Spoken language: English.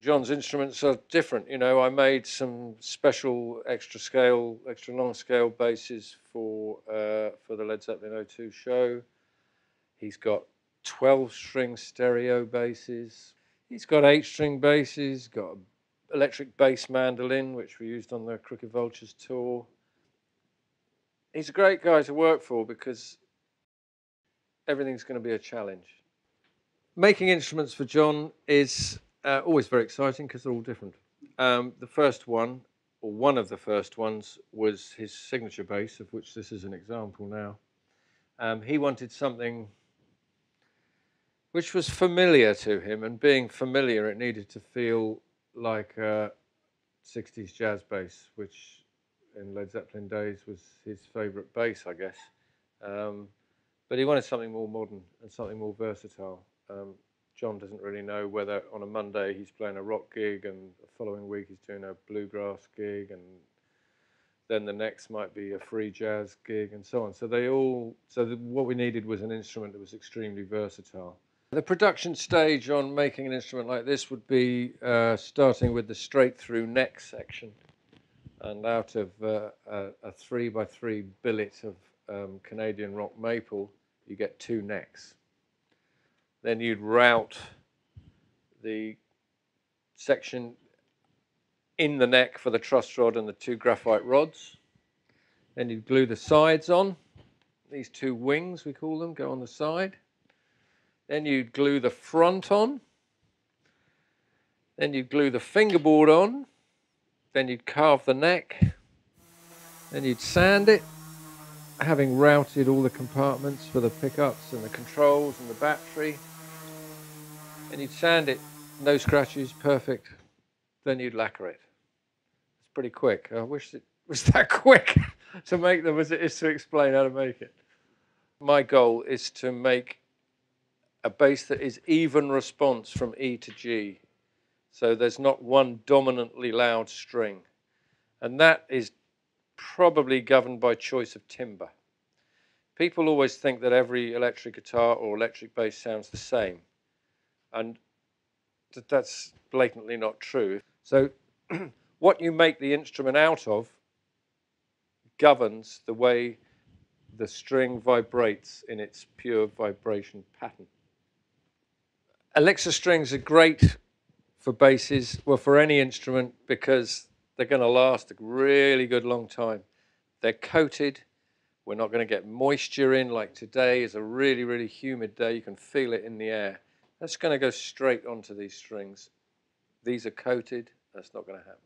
John's instruments are different. You know, I made some special extra long scale basses for the Led Zeppelin '02 show. He's got 12-string stereo basses. He's got 8-string basses. Got an electric bass mandolin, which we used on the Crooked Vultures tour. He's a great guy to work for because everything's going to be a challenge. Making instruments for John is always very exciting because they're all different. The first one, or one of the first ones, was his signature bass, of which this is an example now. He wanted something which was familiar to him, and being familiar, it needed to feel like a 60s jazz bass, which in Led Zeppelin days was his favourite bass, I guess. But he wanted something more modern and something more versatile. John doesn't really know whether on a Monday he's playing a rock gig and the following week he's doing a bluegrass gig, and then the next might be a free jazz gig, and so on. So what we needed was an instrument that was extremely versatile. The production stage on making an instrument like this would be starting with the straight through neck section, and out of a 3x3 billet of Canadian rock maple, you get 2 necks. Then you'd route the section in the neck for the truss rod and the 2 graphite rods. Then you'd glue the sides on. These 2 wings, we call them, go on the side. Then you'd glue the front on. Then you'd glue the fingerboard on. Then you'd carve the neck. Then you'd sand it, having routed all the compartments for the pickups and the controls and the battery. And you'd sand it, no scratches, perfect. Then you'd lacquer it. It's pretty quick. I wish it was that quick to make them as it is to explain how to make it. My goal is to make a bass that is even response from E to G. So there's not one dominantly loud string. And that is probably governed by choice of timbre. People always think that every electric guitar or electric bass sounds the same. And that's blatantly not true. So what you make the instrument out of governs the way the string vibrates in its pure vibration pattern. ELIXIR strings are great for basses, well, for any instrument, because they're going to last a really good long time. They're coated. We're not going to get moisture in like today is a really, really humid day. You can feel it in the air. That's going to go straight onto these strings. These are coated. That's not going to happen.